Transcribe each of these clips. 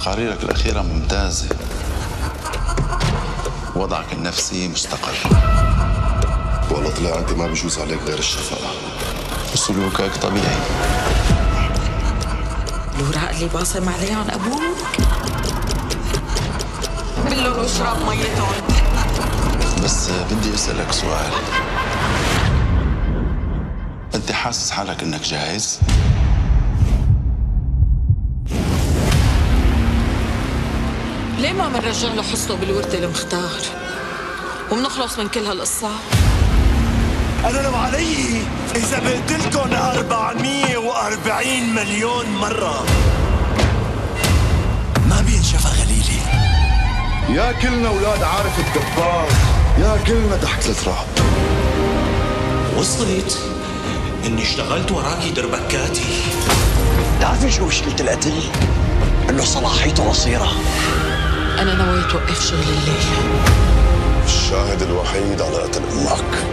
تقاريرك الأخيرة ممتازة. وضعك النفسي مستقر. والله طلع أنت ما بيجوز عليك غير الشفقة وسلوكك طبيعي. الوراق اللي باصم عليه عن أبوك بلون واشرب ميتهم. بس بدي أسألك سؤال، أنت حاسس حالك إنك جاهز؟ ليه ما منرجع له حصته بالورد المختار ومنخلص من كل هالقصة؟ أنا لو علي إذا بقتلكن 440 مليون مرة ما بينشفى غليلي. يا كلنا أولاد عارف الدبار، يا كلنا تحت التراب. وصلت إني اشتغلت وراكي دربكاتي. تعرفي شو مشكلة القتل؟ إنه صلاحيته قصيرة. أنا نويت وقف شغل الليل. الشاهد الوحيد على قتل أمك.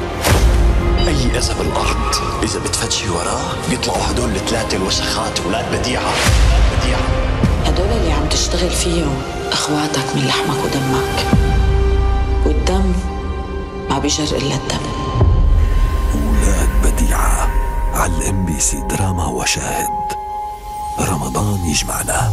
أي إذا بالأرض إذا بتفتشي وراه بيطلعوا هدول الثلاثة الوسخات ولاد بديعة. هدول اللي عم تشتغل فيهم أخواتك من لحمك ودمك، والدم ما بيجر إلا الدم. ولاد بديعة على الMBC دراما وشاهد. رمضان يجمعنا.